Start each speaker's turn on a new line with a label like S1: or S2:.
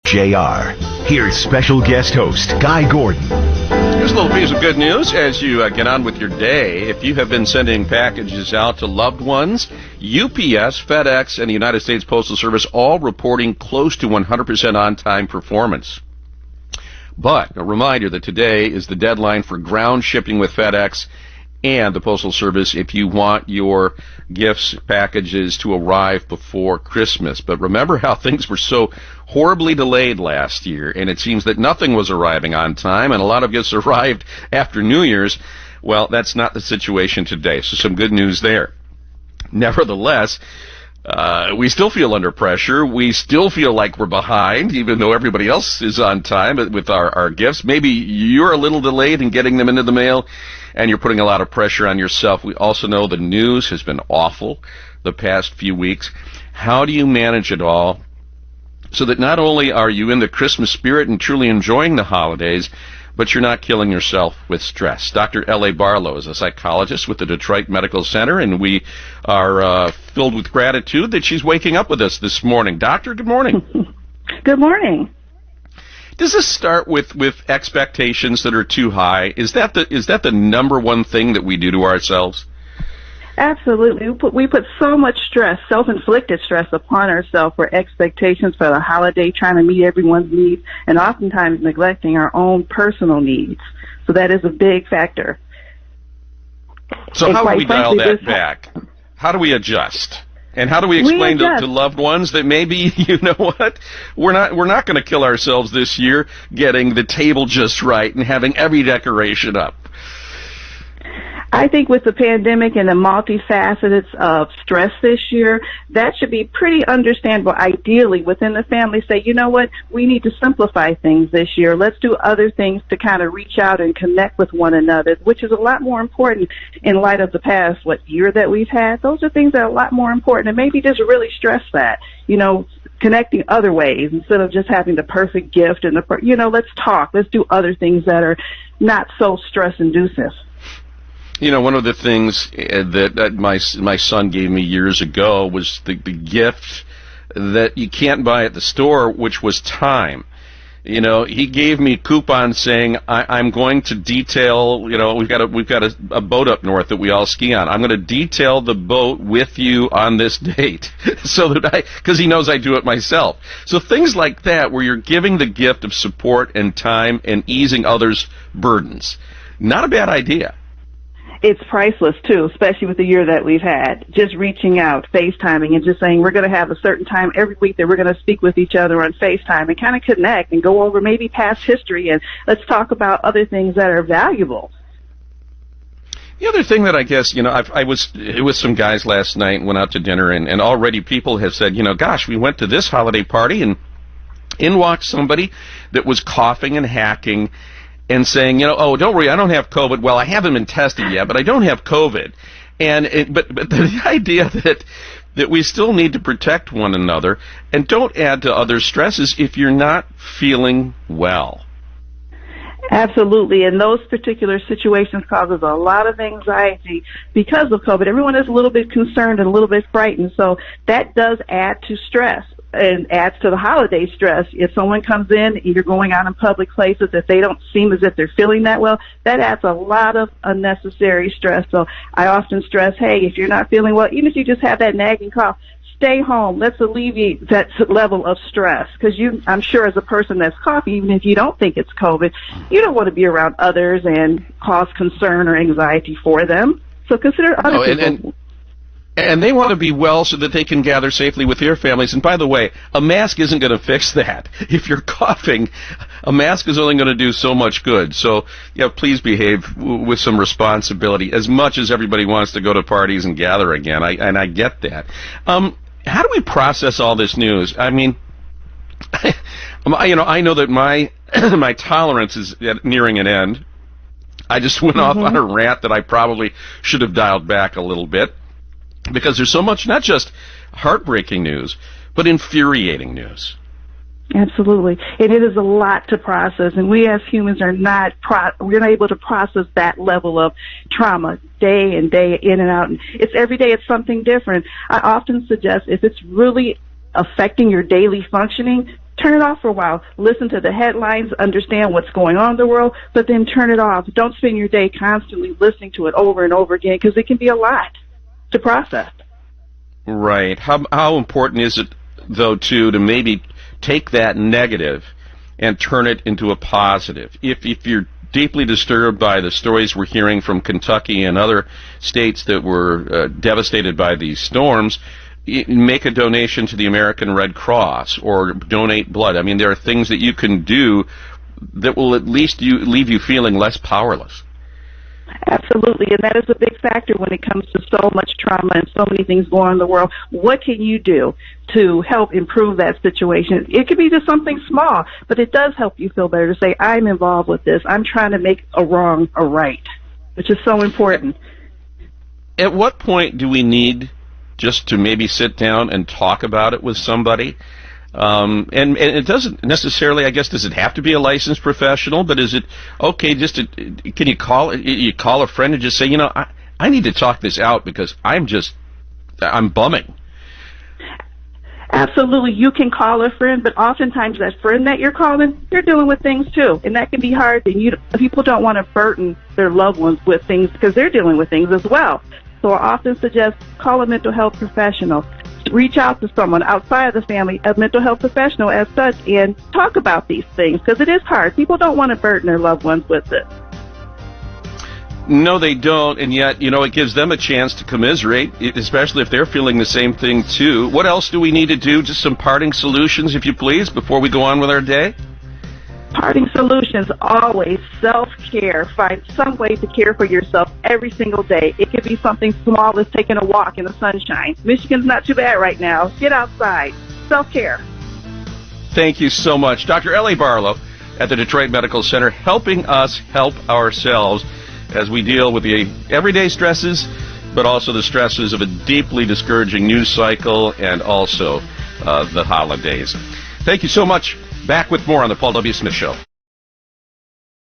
S1: WJR. Here's special guest host Guy Gordon.
S2: Here's a little piece of good news as you get on with your day. If you have been sending packages out to loved ones, UPS, FedEx, and the United States Postal Service all reporting close to 100% on-time performance. But a reminder that today is the deadline for ground shipping with FedEx and the Postal Service if you want your gifts, packages to arrive before Christmas. But remember how things were so horribly delayed last year, and it seems that nothing was arriving on time, and a lot of gifts arrived after New Year's. Well, that's not the situation today, so some good news there. Nevertheless, we still feel under pressure. We still feel like we're behind, even though everybody else is on time with our gifts. Maybe you're a little delayed in getting them into the mail, and you're putting a lot of pressure on yourself. We also know the news has been awful the past few weeks. How do you manage it all so that not only are you in the Christmas spirit and truly enjoying the holidays, but you're not killing yourself with stress? Dr. L.A. Barlow is a psychologist with the Detroit Medical Center, and we are filled with gratitude that she's waking up with us this morning. Doctor, good morning.
S3: Good morning.
S2: Does this start with expectations that are too high? Is that the number one thing that we do to ourselves?
S3: Absolutely. We put so much stress, self-inflicted stress upon ourselves for expectations for the holiday, trying to meet everyone's needs, and oftentimes neglecting our own personal needs. So that is a big factor.
S2: So how do we dial that back? How do we adjust? And how do we explain to loved ones that maybe, you know what, we're not going to kill ourselves this year getting the table just right and having every decoration up?
S3: I think with the pandemic and the multifacets of stress this year, that should be pretty understandable. Ideally, within the family, say, you know what, we need to simplify things this year. Let's do other things to kind of reach out and connect with one another, which is a lot more important in light of the past, year that we've had. Those are things that are a lot more important, and maybe just really stress that, connecting other ways instead of just having the perfect gift and let's talk. Let's do other things that are not so stress-inducing.
S2: One of the things that my son gave me years ago was the gift that you can't buy at the store, which was time. He gave me coupons saying, I'm going to detail, we've got a boat up north that we all ski on. I'm going to detail the boat with you on this date because he knows I do it myself. So things like that where you're giving the gift of support and time and easing others' burdens. Not a bad idea.
S3: It's priceless, too, especially with the year that we've had. Just reaching out, FaceTiming, and just saying we're going to have a certain time every week that we're going to speak with each other on FaceTime and kind of connect and go over maybe past history, and let's talk about other things that are valuable.
S2: The other thing that I guess, I was with some guys last night and went out to dinner, and already people have said, gosh, we went to this holiday party, and in walked somebody that was coughing and hacking and saying, oh, don't worry, I don't have COVID. Well, I haven't been tested yet, but I don't have COVID. But the idea that we still need to protect one another and don't add to other stresses if you're not feeling well.
S3: Absolutely, and those particular situations causes a lot of anxiety because of COVID. Everyone is a little bit concerned and a little bit frightened, so that does add to stress and adds to the holiday stress. If someone comes in and you're going out in public places, if they don't seem as if they're feeling that well, that adds a lot of unnecessary stress. So I often stress, hey, if you're not feeling well, even if you just have that nagging cough, stay home. Let's alleviate that level of stress because I'm sure as a person that's coughing, even if you don't think it's COVID, you don't want to be around others and cause concern or anxiety for them. So consider other people.
S2: And they want to be well so that they can gather safely with their families. And by the way, a mask isn't going to fix that. If you're coughing, a mask is only going to do so much good. So, please behave with some responsibility. As much as everybody wants to go to parties and gather again, I get that. How do we process all this news? I mean, I know that my my tolerance is nearing an end. I just went off on a rant that I probably should have dialed back a little bit. Because there's so much, not just heartbreaking news, but infuriating news.
S3: Absolutely. And it is a lot to process, and we as humans are we're not able to process that level of trauma day in, day in and out. And it's every day it's something different. I often suggest if it's really affecting your daily functioning, turn it off for a while. Listen to the headlines, understand what's going on in the world, but then turn it off. Don't spend your day constantly listening to it over and over again, because it can be a lot to process.
S2: Right. How important is it, though, to maybe take that negative and turn it into a positive? If you're deeply disturbed by the stories we're hearing from Kentucky and other states that were devastated by these storms, make a donation to the American Red Cross or donate blood. I mean, there are things that you can do that will at least leave you feeling less powerless.
S3: Absolutely, and that is a big factor when it comes to so much trauma and so many things going on in the world. What can you do to help improve that situation? It could be just something small, but it does help you feel better to say, I'm involved with this. I'm trying to make a wrong a right, which is so important.
S2: At what point do we need just to maybe sit down and talk about it with somebody? And it doesn't necessarily, I guess, does it have to be a licensed professional? But is it okay can you call a friend and just say, I need to talk this out because I'm bumming?
S3: Absolutely. You can call a friend, but oftentimes that friend that you're calling, they're dealing with things too. And that can be hard. And people don't want to burden their loved ones with things because they're dealing with things as well. So I often suggest call a mental health professional. Reach out to someone outside of the family, a mental health professional as such, and talk about these things, because it is hard. People don't want to burden their loved ones with it.
S2: No, they don't, and yet, it gives them a chance to commiserate, especially if they're feeling the same thing, too. What else do we need to do? Just some parting solutions, if you please, before we go on with our day?
S3: Parting solutions, always self-care. Find some way to care for yourself every single day. It could be something small as taking a walk in the sunshine. Michigan's not too bad right now. Get outside. Self-care.
S2: Thank you so much. Dr. Ellie Barlow at the Detroit Medical Center, helping us help ourselves as we deal with the everyday stresses, but also the stresses of a deeply discouraging news cycle and also the holidays. Thank you so much. Back with more on the Paul W. Smith Show.